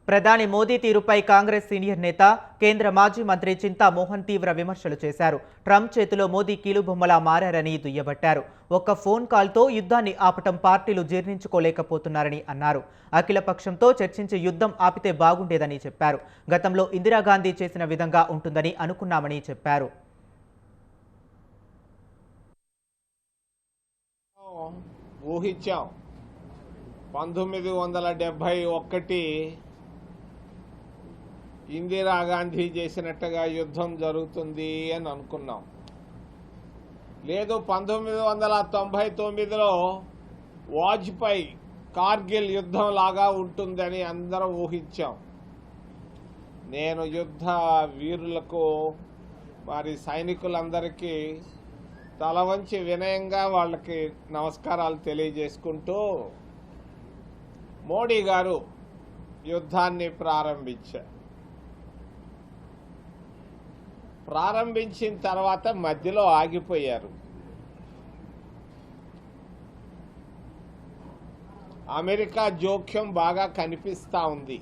ప్రధాని మోదీ తీరుపై కాంగ్రెస్ సీనియర్ నేత కేంద్ర మాజీ మంత్రి చింతా మోహన్ తీవ్ర విమర్శలు చేశారు. ట్రంప్ చేతిలో మోదీ కీలుబొమ్మలా మారారని దుయ్యబట్టారు. ఒక్క ఫోన్ కాల్తో యుద్ధాన్ని ఆపటం పార్టీలు జీర్ణించుకోలేకపోతున్నారని అన్నారు. అఖిలపక్షంతో చర్చించి యుద్ధం ఆపితే బాగుండేదని చెప్పారు. గతంలో ఇందిరాగాంధీ చేసిన విధంగా ఉంటుందని అనుకున్నామని చెప్పారు. ఊహించాం 1971 ఇందిరాగాంధీ చేసినట్టుగా యుద్ధం జరుగుతుంది అని అనుకున్నాం. లేదు 1999లో వాజ్పేయి కార్గిల్ యుద్ధం లాగా ఉంటుందని అందరం ఊహించాం. నేను యుద్ధ వీరులకు వారి సైనికులందరికీ తల వంచి వినయంగా వాళ్ళకి నమస్కారాలు తెలియజేసుకుంటూ మోడీ గారు యుద్ధాన్ని ప్రారంభించిన తర్వాత మధ్యలో ఆగిపోయారు. అమెరికా జోక్యం బాగా కనిపిస్తా ఉంది.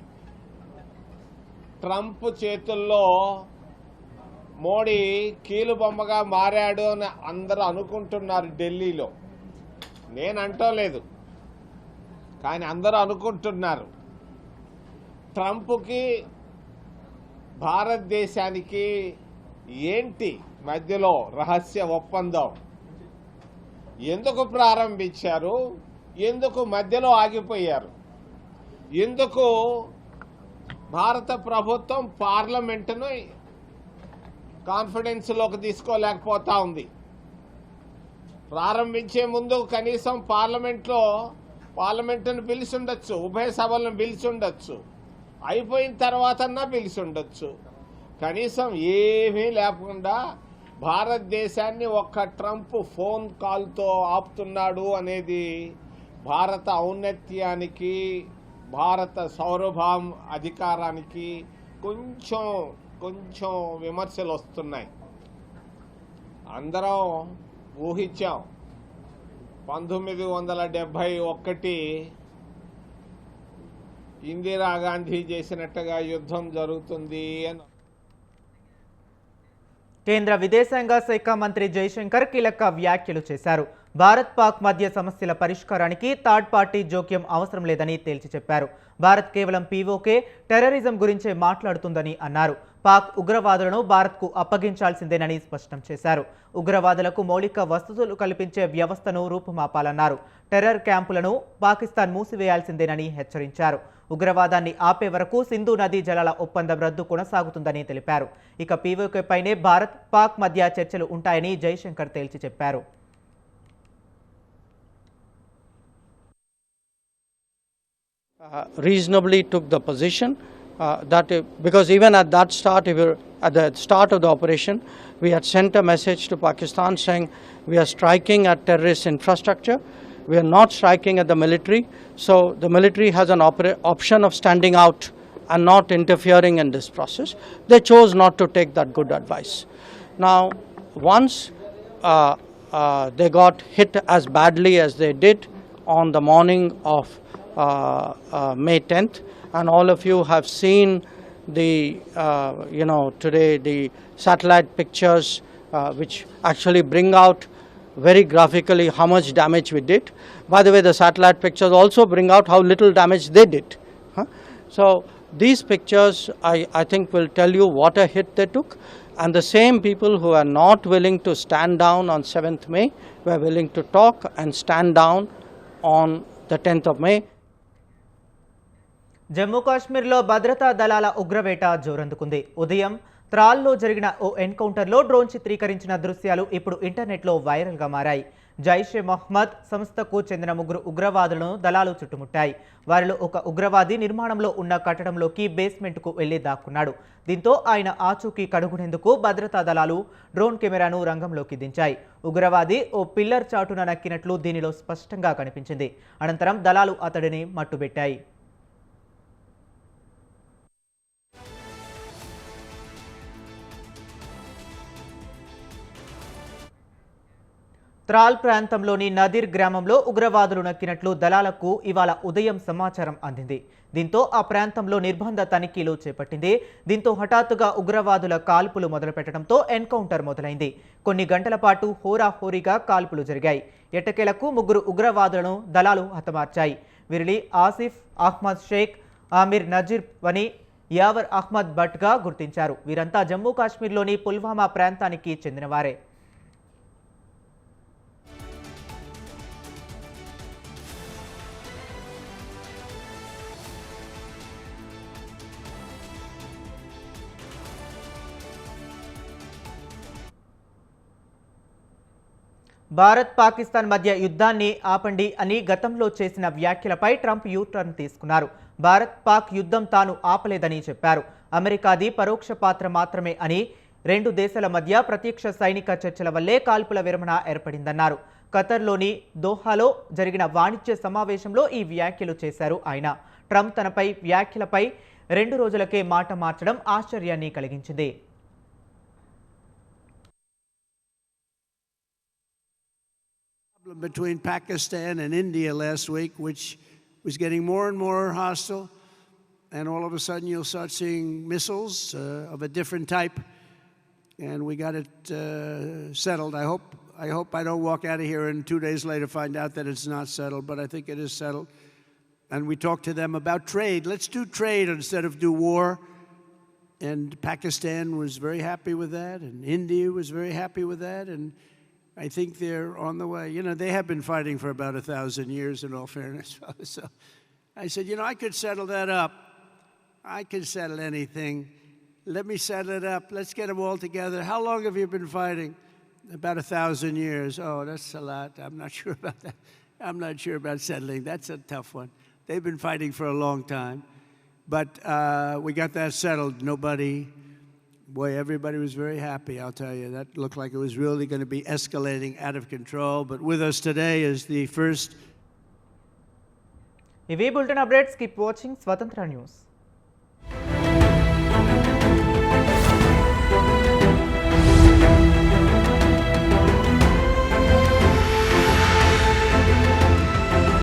ట్రంప్ చేతుల్లో మోడీ కీలుబొమ్మగా మారాడు అని అందరూ అనుకుంటున్నారు ఢిల్లీలో. నేను అంటలేదు, కానీ అందరూ అనుకుంటున్నారు. ట్రంప్కి భారతదేశానికి ఏంటి మధ్యలో రహస్య ఒప్పందం? ఎందుకు ప్రారంభించారు? ఎందుకు మధ్యలో ఆగిపోయారు? ఎందుకు భారత ప్రభుత్వం పార్లమెంటును కాన్ఫిడెన్స్లోకి తీసుకోలేకపోతా ఉంది? ప్రారంభించే ముందు కనీసం పార్లమెంటును పిలిచి ఉండొచ్చు, ఉభయ సభలను పిలిచి ఉండొచ్చు, అయిపోయిన తర్వాతన్నా పిలిచి ఉండొచ్చు. కనీసం ఏమీ లేకుండా భారతదేశాన్ని ఒక్క ట్రంప్ ఫోన్ కాల్తో ఆపుతున్నాడు అనేది భారత ఔన్నత్యానికి, భారత సౌరభం అధికారానికి కొంచెం విమర్శలు వస్తున్నాయి. అందరం ఊహించాం 1971 ఇందిరాగాంధీ చేసినట్టుగా యుద్ధం జరుగుతుంది అని. కేంద్ర విదేశాంగ శాఖ మంత్రి జైశంకర్ కీలక వ్యాఖ్యలు చేశారు. భారత్ పాక్ మధ్య సమస్యల పరిష్కారానికి థర్డ్ పార్టీ జోక్యం అవసరం లేదని తేల్చి చెప్పారు. భారత్ కేవలం పీఓకే, టెర్రరిజం గురించే మాట్లాడుతుందని అన్నారు. పాక్ ఉగ్రవాదులను భారత్కు అప్పగించాల్సిందేనని స్పష్టం చేశారు. ఉగ్రవాదులకు మౌలిక వసతులు కల్పించే వ్యవస్థను రూపుమాపాలన్నారు. టెర్రర్ క్యాంపులను పాకిస్తాన్ మూసివేయాల్సిందేనని హెచ్చరించారు. ఉగ్రవాదాన్ని ఆపే వరకు సింధు నదీ జలాల ఒప్పందం రద్దు కొనసాగుతుందని తెలిపారు. ఇక పీఓకేపైనే భారత్ పాక్ మధ్య చర్చలు ఉంటాయని జైశంకర్ తేల్చి చెప్పారు. Reasonably took the position that because even at the start of the operation, we had sent a message to Pakistan saying we are striking at terrorist infrastructure, we are not striking at the military, so the military has an option of standing out and not interfering in this process. They chose not to take that good advice. Now, once they got hit as badly as they did on the morning of May 10th, and all of you have seen the today the satellite pictures which actually bring out very graphically how much damage we did. By the way, the satellite pictures also bring out how little damage they did. So these pictures I think will tell you what a hit they took, and the same people who are not willing to stand down on 7th May were willing to talk and stand down on the 10th of May. Jammu కాశ్మీర్లో భద్రతా దళాల ఉగ్రవేట జోరందుకుంది. ఉదయం త్రాల్లో జరిగిన ఓ ఎన్కౌంటర్లో drone చిత్రీకరించిన దృశ్యాలు ఇప్పుడు ఇంటర్నెట్లో వైరల్గా మారాయి. జైషే మొహమ్మద్ సంస్థకు చెందిన 3 ఉగ్రవాదులను దళాలు చుట్టుముట్టాయి. వారిలో ఒక ఉగ్రవాది నిర్మాణంలో ఉన్న కట్టడంలోకి బేస్మెంట్కు వెళ్లి దాక్కున్నాడు. దీంతో ఆయన ఆచూకీ కనుగొనేందుకు భద్రతా దళాలు డ్రోన్ కెమెరాను రంగంలోకి దించాయి. ఉగ్రవాది ఓ పిల్లర్ చాటున నక్కినట్లు దీనిలో స్పష్టంగా కనిపించింది. అనంతరం దళాలు అతడిని మట్టుబెట్టాయి. త్రాల్ ప్రాంతంలోని నదీర్ గ్రామంలో ఉగ్రవాదులు నక్కినట్లు దళాలకు ఇవాళ ఉదయం సమాచారం అందింది. దీంతో ఆ ప్రాంతంలో నిర్బంధ తనిఖీలు చేపట్టింది. దీంతో హఠాత్తుగా ఉగ్రవాదుల కాల్పులు మొదలుపెట్టడంతో ఎన్కౌంటర్ మొదలైంది. కొన్ని గంటల పాటు హోరాహోరీగా కాల్పులు జరిగాయి. ఎట్టకేలకు 3 ఉగ్రవాదులను దళాలు హతమార్చాయి. వీరిని ఆసిఫ్ అహ్మద్ షేక్, ఆమిర్ నజీర్ వని, యావర్ అహ్మద్ భట్గా గుర్తించారు. వీరంతా జమ్మూ కాశ్మీర్లోని పుల్వామా ప్రాంతానికి చెందినవారే. భారత్ పాకిస్తాన్ మధ్య యుద్ధాన్ని ఆపండి అని గతంలో చేసిన వ్యాఖ్యలపై ట్రంప్ యూటర్న్ తీసుకున్నారు. భారత్ పాక్ యుద్ధం తాను ఆపలేదని చెప్పారు. అమెరికాది పరోక్ష పాత్ర మాత్రమే అని, 2 దేశాల మధ్య ప్రత్యక్ష సైనిక చర్చల వల్లే కాల్పుల విరమణ ఏర్పడిందన్నారు. ఖతర్లోని దోహాలో జరిగిన వాణిజ్య సమావేశంలో ఈ వ్యాఖ్యలు చేశారు ఆయన. ట్రంప్ తనపై వ్యాఖ్యలపై 2 రోజులకే మాట మార్చడం ఆశ్చర్యాన్ని కలిగించింది. Between Pakistan and India last week, which was getting more and more hostile, and all of a sudden you'll start seeing missiles of a different type, and we got it settled. I hope I don't walk out of here and 2 days later find out that it's not settled, but I think it is settled. And we talked to them about trade. Let's do trade instead of do war. And Pakistan was very happy with that, and India was very happy with that, and I think they're on the way. You know, they have been fighting for about 1,000 years, in all fairness. So I said, you know, I could settle that up. I can settle anything. Let me settle it up. Let's get them all together. How long have you been fighting? About 1,000 years. Oh, that's a lot. I'm not sure about that. I'm not sure about settling. That's a tough one. They've been fighting for a long time. But we got that settled. Boy, everybody was very happy, I'll tell you. That looked like it was really going to be escalating out of control. But with us today is the first. ఇవి bulletin updates. Keep watching స్వతంత్ర news.